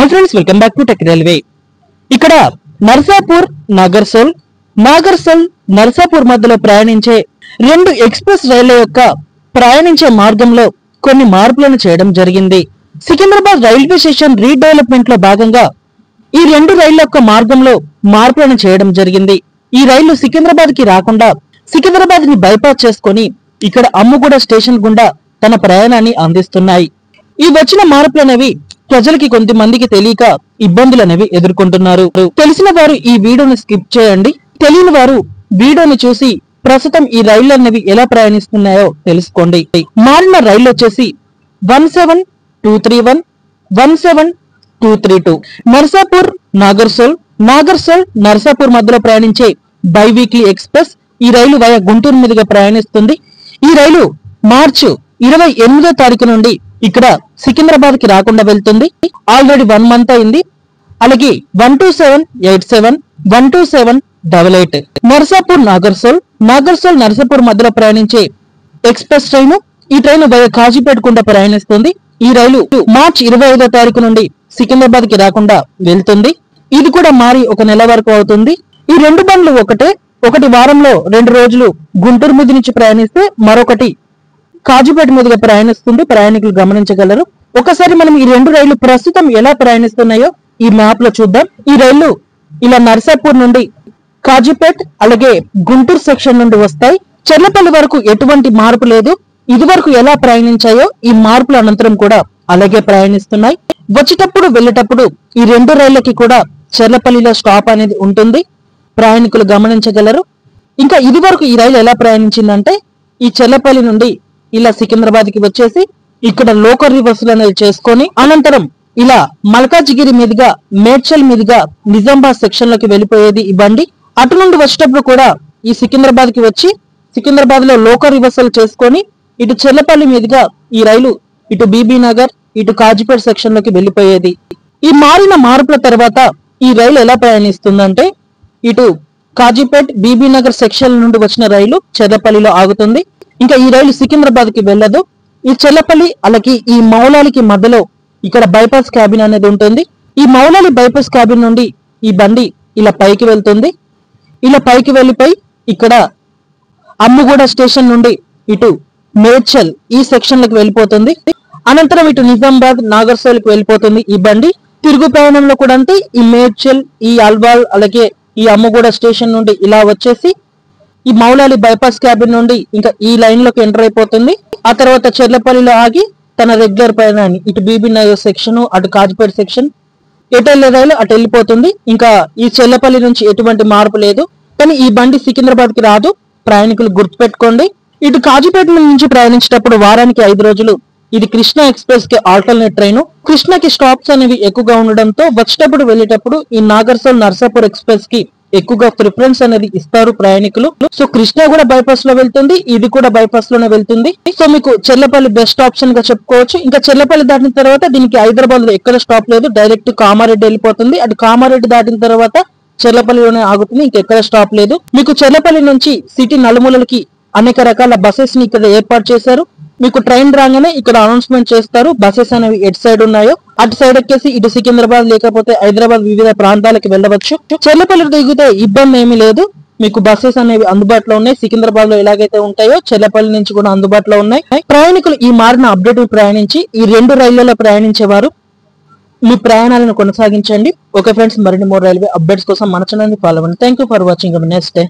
Hi friends, welcome back to tech railway. ఇక్కడ నర్సాపూర్ నాగర్సోల్, నాగర్సోల్ నర్సాపూర్ మధ్యలో ప్రయాణించే రెండు ఎక్స్ప్రెస్ రైళ్ల యొక్క ప్రయాణించే మార్గంలో కొన్ని మార్పులను చేయడం జరిగింది. సికింద్రాబాద్ రైల్వే స్టేషన్ రీడెవలప్మెంట్ లో భాగంగా ఈ రెండు రైళ్ల యొక్క మార్గంలో మార్పులను చేయడం జరిగింది. ఈ రైళ్లు సికింద్రాబాద్ కి రాకుండా సికింద్రాబాద్ ని బైపాస్ చేసుకొని ఇక్కడ అమ్ముగూడ స్టేషన్ గుండా తన ప్రయాణాన్ని అందిస్తున్నాయి. ఈ వచ్చిన మార్పులనేవి ప్రజలకి కొంతమందికి తెలియక ఇబ్బందులు అనేవి ఎదుర్కొంటున్నారు. తెలిసిన వారు ఈ వీడియోని స్కిప్ చేయండి. తెలియని వారు వీడియోని చూసి ప్రస్తుతం ఈ రైళ్లు అనేవి ఎలా ప్రయాణిస్తున్నాయో తెలుసుకోండి. మారిన రైళ్లు వచ్చేసి 17231, 17232. నర్సాపూర్ నాగర్సోల్, నాగర్సోల్ నర్సాపూర్ మధ్యలో ప్రయాణించే బై వీక్లీ ఎక్స్ప్రెస్. ఈ రైలు వయా గుంటూరు మీదుగా ప్రయాణిస్తుంది. ఈ రైలు మార్చి 28వ తారీఖు నుండి ఇక్కడ సికింద్రాబాద్ కి రాకుండా వెళ్తుంది. ఆల్రెడీ 1 మంత్ అయింది. అలాగే 12787, 12788. నర్సాపూర్ నాగర్సోల్, నాగర్సోల్ నర్సాపూర్ మధ్యలో ప్రయాణించే ఎక్స్ప్రెస్ ట్రైన్. ఈ ట్రైన్ వయా కాజీపేట గుండా ప్రయాణిస్తుంది. ఈ రైలు మార్చి 25వ తారీఖు నుండి సికింద్రాబాద్ కి రాకుండా వెళ్తుంది. ఇది కూడా మారి 1 నెల వరకు అవుతుంది. ఈ రెండు బండ్లు ఒకటి వారంలో 2 రోజులు గుంటూరు మీద నుంచి ప్రయాణిస్తే మరొకటి కాజీపేట మీదుగా ప్రయాణిస్తుంది. ప్రయాణికులు గమనించగలరు. ఒకసారి మనం ఈ రెండు రైళ్లు ప్రస్తుతం ఎలా ప్రయాణిస్తున్నాయో ఈ మ్యాప్ లో చూద్దాం. ఈ రైళ్లు ఇలా నర్సాపూర్ నుండి కాజీపేట అలాగే గుంటూరు సెక్షన్ నుండి వస్తాయి. చెర్లపల్లి వరకు ఎటువంటి మార్పు లేదు. ఇది వరకు ఎలా ప్రయాణించాయో ఈ మార్పుల అనంతరం కూడా అలాగే ప్రయాణిస్తున్నాయి. వచ్చేటప్పుడు వెళ్ళేటప్పుడు ఈ రెండు రైళ్లకి కూడా చెర్లపల్లిలో స్టాప్ అనేది ఉంటుంది. ప్రయాణికులు గమనించగలరు. ఇంకా ఇది వరకు ఈ రైలు ఎలా ప్రయాణించిందంటే ఈ చెర్లపల్లి నుండి ఇలా సికింద్రాబాద్ కి వచ్చేసి ఇక్కడ లోకల్ రివర్స్ అనేది చేసుకొని అనంతరం ఇలా మల్కాజిగిరి మీదుగా మేడ్చల్ మీదుగా నిజామాబాద్ సెక్షన్ లోకి వెళ్ళిపోయేది ఈ బండి. అటు నుండి వచ్చేటప్పుడు కూడా ఈ సికింద్రాబాద్ కి వచ్చి సికింద్రాబాద్ లో లోకల్ రివర్సల్ చేసుకొని ఇటు చెర్లపల్లి మీదుగా ఈ రైలు ఇటు బీబీ నగర్ ఇటు కాజీపేట సెక్షన్ లోకి వెళ్ళిపోయేది. ఈ మారిన మార్పుల తర్వాత ఈ రైలు ఎలా ప్రయాణిస్తుందంటే ఇటు కాజీపేట బీబీ నగర్ సెక్షన్ నుండి వచ్చిన రైలు చెర్లపల్లిలో ఆగుతుంది. ఇంకా ఈ రైలు సికింద్రాబాద్ కి వెళ్ళదు. ఈ చెర్లపల్లి అలాగే ఈ మౌలాలికి మధ్యలో ఇక్కడ బైపాస్ క్యాబిన్ అనేది ఉంటుంది. ఈ మౌలాలి బైపాస్ క్యాబిన్ నుండి ఈ బండి ఇలా పైకి వెళ్తుంది. ఇలా పైకి వెళ్ళిపోయి ఇక్కడ అమ్ముగూడ స్టేషన్ నుండి ఇటు మేడ్చల్ ఈ సెక్షన్ లకు వెళ్ళిపోతుంది. అనంతరం ఇటు నిజామాబాద్ నాగర్సోల్ కి వెళ్ళిపోతుంది ఈ బండి. తిరుగు ప్రయాణంలో కూడా అంతే. ఈ మేడ్చల్ ఈ అల్వాల్ అలాగే ఈ అమ్ముగూడ స్టేషన్ నుండి ఇలా వచ్చేసి ఈ మౌలాలి బైపాస్ క్యాబిన్ నుండి ఇంకా ఈ లైన్ లోకి ఎంటర్ అయిపోతుంది. ఆ తర్వాత చెర్లపల్లిలో ఆగి తన రెగ్యులర్ ప్రయాణాన్ని ఇటు బీబీ నగర్ సెక్షన్ అటు కాజీపేట సెక్షన్ ఎటు వెళ్ళే రైలు అటు వెళ్ళిపోతుంది. ఇంకా ఈ చెర్లపల్లి నుంచి ఎటువంటి మార్పు లేదు. కానీ ఈ బండి సికింద్రాబాద్ కి రాదు. ప్రయాణికులు గుర్తుపెట్టుకోండి. ఇటు కాజీపేట నుంచి ప్రయాణించేటప్పుడు వారానికి 5 రోజులు ఇది కృష్ణా ఎక్స్ప్రెస్ కి ఆల్టర్నేట్ ట్రైన్. కృష్ణాకి స్టాప్స్ అనేవి ఎక్కువగా ఉండడంతో వచ్చేటప్పుడు వెళ్ళేటప్పుడు ఈ నాగర్సోల్ నర్సాపూర్ ఎక్స్ప్రెస్ కి ఎక్కువగా ప్రిఫరెన్స్ అనేది ఇస్తారు ప్రయాణికులు. సో కృష్ణా కూడా బైపాస్ లో వెళ్తుంది, ఇది కూడా బైపాస్ లోనే వెళ్తుంది. సో మీకు చెర్లపల్లి బెస్ట్ ఆప్షన్ గా చెప్పుకోవచ్చు. ఇంకా చెర్లపల్లి దాటిన తర్వాత దీనికి హైదరాబాద్ లో ఎక్కడ స్టాప్ లేదు. డైరెక్ట్ కామారెడ్డి వెళ్ళిపోతుంది. అటు కామారెడ్డి దాటిన తర్వాత చెర్లపల్లిలోనే ఆగుతుంది. ఇంకెక్కడ స్టాప్ లేదు. మీకు చెర్లపల్లి నుంచి సిటీ నలుమూలలకి అనేక రకాల బస్సెస్ ని ఇక్కడ ఏర్పాటు చేశారు. మీకు ట్రైన్ రాగానే ఇక్కడ అనౌన్స్మెంట్ చేస్తారు బస్సెస్ అనేవి ఎటు సైడ్ ఉన్నాయో. అటు సైడ్ ఎక్కేసి ఇటు సికింద్రాబాద్ లేకపోతే హైదరాబాద్ వివిధ ప్రాంతాలకు వెళ్ళవచ్చు. చెర్లపల్లి దిగితే ఇబ్బంది ఏమీ లేదు. మీకు బస్సెస్ అనేవి అందుబాటులో ఉన్నాయి. సికింద్రాబాద్ లో ఎలాగైతే ఉంటాయో చెర్లపల్లి నుంచి కూడా అందుబాటులో ఉన్నాయి. ప్రయాణికులు ఈ మారిన అప్డేట్ ప్రయాణించి ఈ రెండు రైళ్లలో ప్రయాణించేవారు మీ ప్రయాణాలను కొనసాగించండి. ఓకే ఫ్రెండ్స్, మరిన్ని మోర్ రైల్వే అప్డేట్స్ కోసం మన ఛానల్ ని ఫాలో అవ్వండి. Thank you for watching. Next day.